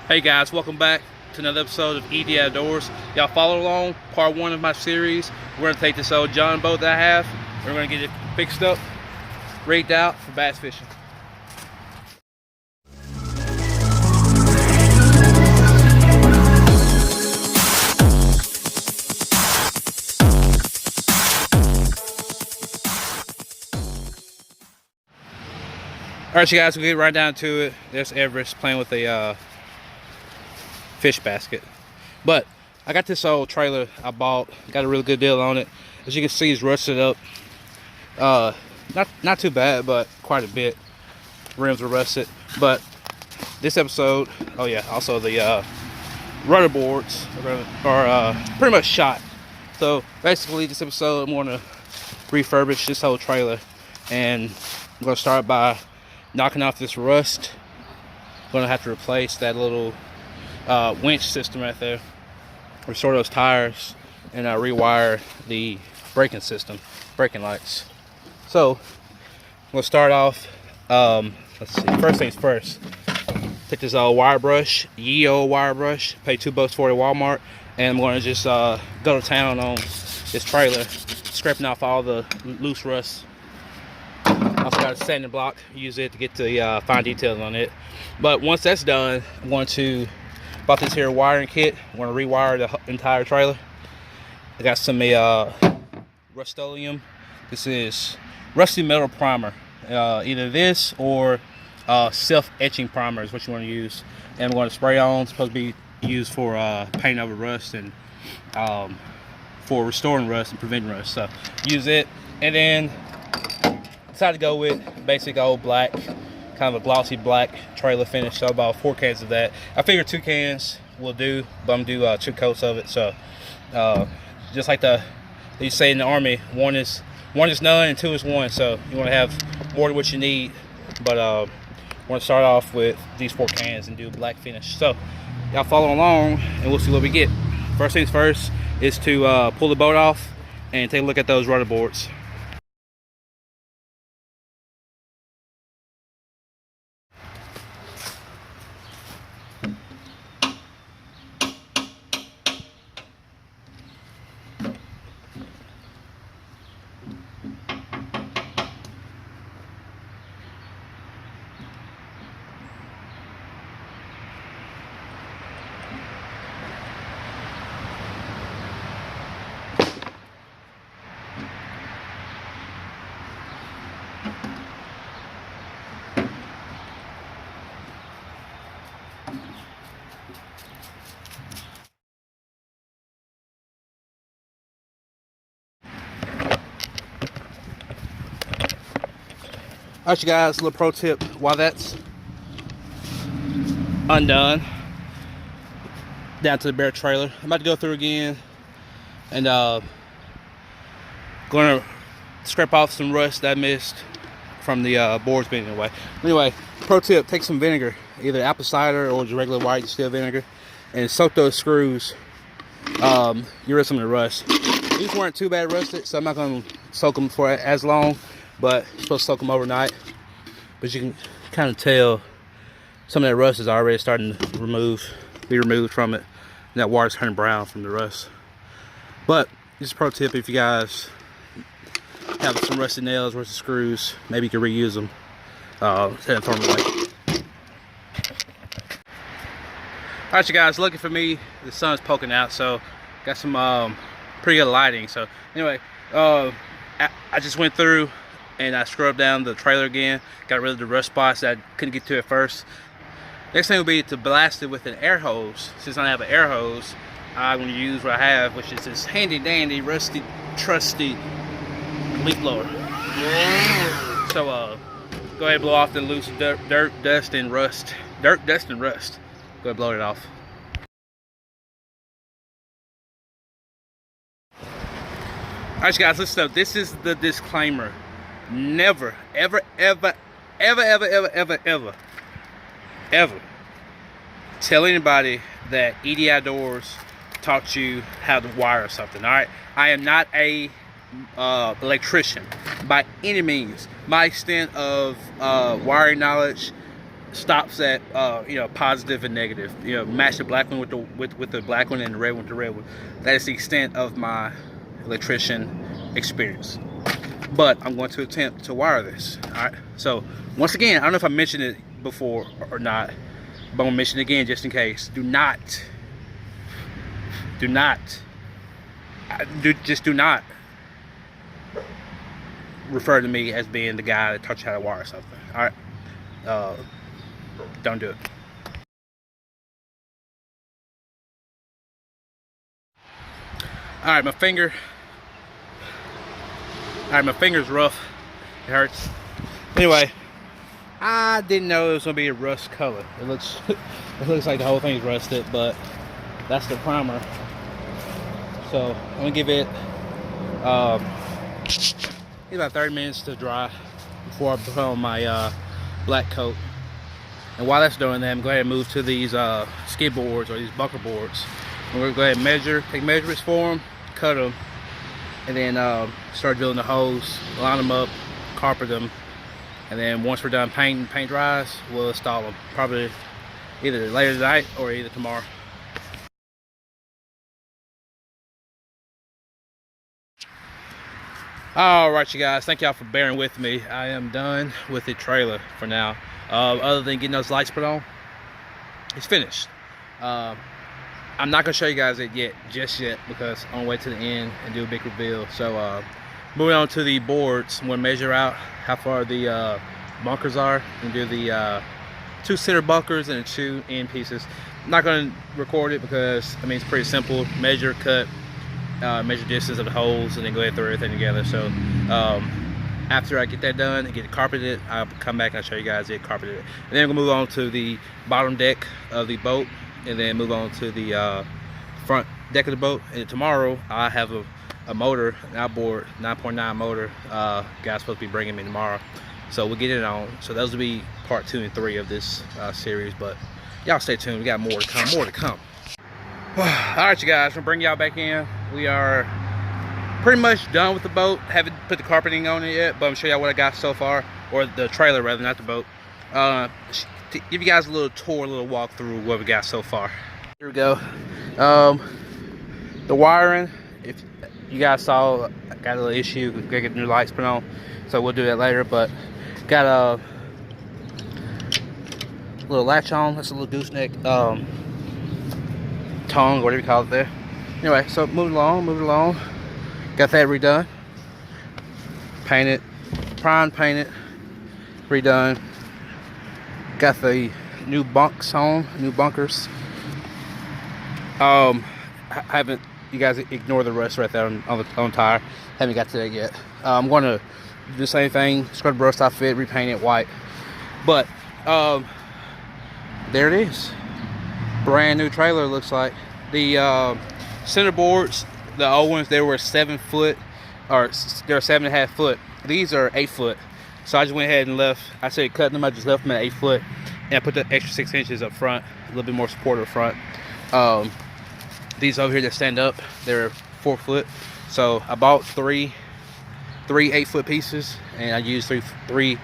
Hey guys, welcome back to another episode of ED Outdoors. Y'all follow along, part one of my series. We're gonna take this old John boat that I have. We're gonna get it fixed up, rigged out for bass fishing. Alright you guys, we'll get right down to it. There's Everest playing with a fish basket. But I got this old trailer I bought, got a really good deal on it. As you can see, it's rusted up. Not too bad, but quite a bit. Rims were rusted. But this episode, oh yeah, also the rudder boards are pretty much shot. So basically this episode I'm going to refurbish this whole trailer, and I'm going to start by knocking off this rust. I'm going to have to replace that little winch system right there, restore those tires, and rewire the braking system, braking lights. So we'll start off, let's see, first things first, take this wire brush, old wire brush, pay $2 for it at Walmart, and I'm going to just go to town on this trailer, scraping off all the loose rust. Also got a sanding block, use it to get the fine details on it. But once that's done, I'm going to bought this here wiring kit. I'm going to rewire the entire trailer. I got some Rust-Oleum. This is rusty metal primer. Either this or self-etching primer is what you want to use. And I'm going to spray on. It's supposed to be used for painting over rust and for restoring rust and preventing rust. So use it. And then decided to go with basic old black, kind of a glossy black trailer finish. So about 4 cans of that. I figured 2 cans will do, but I'm gonna do 2 coats of it. So just like they say in the Army, one is none and 2 is 1. So you want to have more than what you need. But I want to start off with these 4 cans and do a black finish. So y'all follow along and we'll see what we get. First things first is to pull the boat off and take a look at those rudder boards. Alright you guys, a little pro tip while that's undone, down to the bare trailer. I'm about to go through again and going to scrape off some rust that I missed from the boards being in the way. Anyway, pro tip, take some vinegar, either apple cider or just regular white distilled vinegar, and soak those screws. Get rid of some of the rust. These weren't too bad rusted, so I'm not going to soak them for as long, but you're supposed to soak them overnight. But you can kind of tell some of that rust is already starting to be removed from it, and that water's turning brown from the rust. But this is a pro tip: if you guys have some rusty nails, rusty screws, maybe you can reuse them. Alright you guys, lucky for me, the sun's poking out, so got some pretty good lighting. So anyway, I just went through and I scrubbed down the trailer again, got rid of the rust spots that I couldn't get to at first. Next thing will be to blast it with an air hose. Since I don't have an air hose, I'm going to use what I have, which is this handy dandy, rusty, trusty leaf blower. So go ahead and blow off the loose dirt, dust, and rust. Dirt, dust, and rust. Go ahead and blow it off. Alright guys, listen up. This is the disclaimer. Never, ever, ever, ever, ever, ever, ever, ever, ever tell anybody that ED Outdoors taught you how to wire something. Alright, I am not a electrician by any means. My extent of wiring knowledge stops at positive and negative. Match the black one with the black one and the red one with the red one. That is the extent of my electrician experience. But I'm going to attempt to wire this. All right. So once again, I don't know if I mentioned it before or not, but I'm gonna mention it again just in case. Do not refer to me as being the guy that taught you how to wire something. All right. Don't do it. All right, my finger's rough. It hurts. Anyway, I didn't know it was gonna be a rust color. It looks like the whole thing's rusted, but that's the primer. So I'm gonna give it about 30 minutes to dry before I put on my black coat. And while that's doing that, I'm going to go ahead and move to these skid boards or these bunker boards. And we're going to go ahead and take measurements for them, cut them, and then start drilling the holes, line them up, carpet them, and then once we're done paint dries, we'll install them. Probably either later tonight or either tomorrow. All right, you guys, thank y'all for bearing with me. I am done with the trailer for now. Other than getting those lights put on, it's finished. I'm not gonna show you guys it just yet because I'm gonna wait to the end and do a big reveal. So moving on to the boards, I'm gonna measure out how far the bunkers are and do the 2 center bunkers and the 2 end pieces. I'm not gonna record it because it's pretty simple. Measure, cut, measure distance of the holes, and then go ahead and throw everything together. So after I get that done and get it carpeted, I'll come back and I'll show you guys it carpeted. And then we'll move on to the bottom deck of the boat, and then move on to the front deck of the boat. And tomorrow I have a motor, an outboard 9.9 motor. Guy's supposed to be bringing me tomorrow, so we'll get it on. So those will be part 2 and 3 of this series. But y'all stay tuned. We got more to come. All right, you guys, I'm gonna bring y'all back in. We are pretty much done with the boat. Haven't put the carpeting on it yet, but I'm showing y'all what I got so far, or the trailer rather, not the boat. To give you guys a little tour, a little walk through what we got so far. Here we go. The wiring, if you guys saw, I got a little issue. We gotta get new lights put on, so we'll do that later. But got a little latch on. That's a little gooseneck tongue, whatever you call it there. Anyway, so moving along. Got that redone, painted, primed, painted, redone. Got the new bunks on, new bunkers. I haven't, you guys ignore the rust right there on the tire. Haven't got to that yet. I'm going to do the same thing, scrub the rust off it, repaint it white. But there it is. Brand new trailer, looks like. The center boards, the old ones, they were 7 foot, or they're 7.5 foot. These are 8 foot. So I just went ahead and left. I said cutting them. I just left them at 8 foot, and I put the extra 6 inches up front, a little bit more support up front. These over here that stand up, they're 4 foot. So I bought three 8 foot pieces, and I used three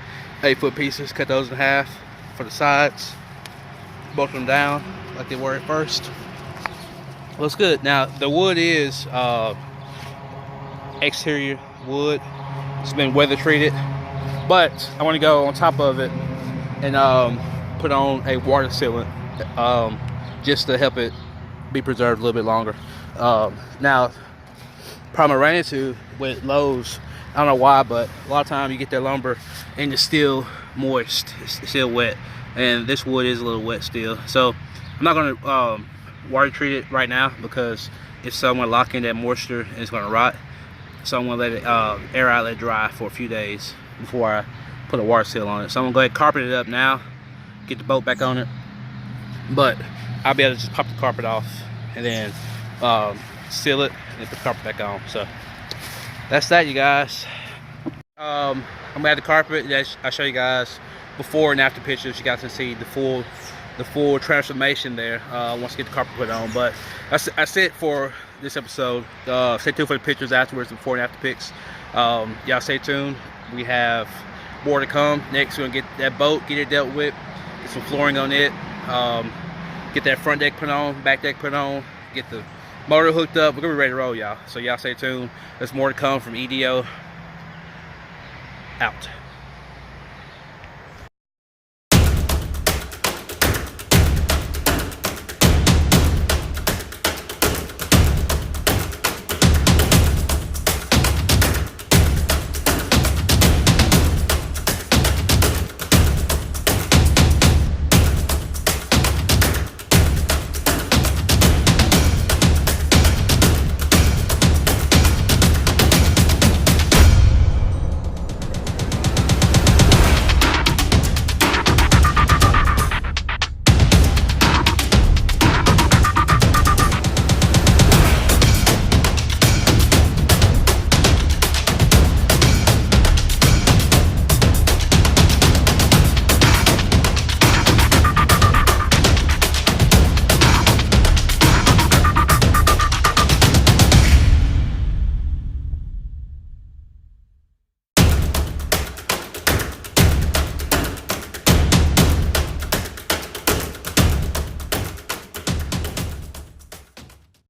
8 foot pieces. Cut those in half for the sides, bolted them down like they were at first. Looks good. Now the wood is exterior wood. It's been weather treated, but I want to go on top of it and put on a water sealant just to help it be preserved a little bit longer. Now, problem I ran into with Lowe's, I don't know why, but a lot of times you get their lumber and it's still moist, it's still wet, and this wood is a little wet still. So I'm not going to water treat it right now because if someone lock in that moisture, it's going to rot. So I'm going to let it air out, let it dry for a few days before I put a water seal on it. So I'm going to go ahead and carpet it up now, get the boat back on it. But I'll be able to just pop the carpet off and then seal it and put the carpet back on. So that's that, you guys. I'm gonna add the carpet. I'll show you guys before and after pictures. You guys can see the full transformation there once I get the carpet put on. But that's it for this episode. Stay tuned for the pictures afterwards, the before and after pics. Y'all stay tuned. We have more to come. Next, we're gonna get that boat, get it dealt with, get some flooring on it, get that front deck put on, back deck put on, get the motor hooked up. We're gonna be ready to roll, y'all. So y'all stay tuned. There's more to come from EDO. Out.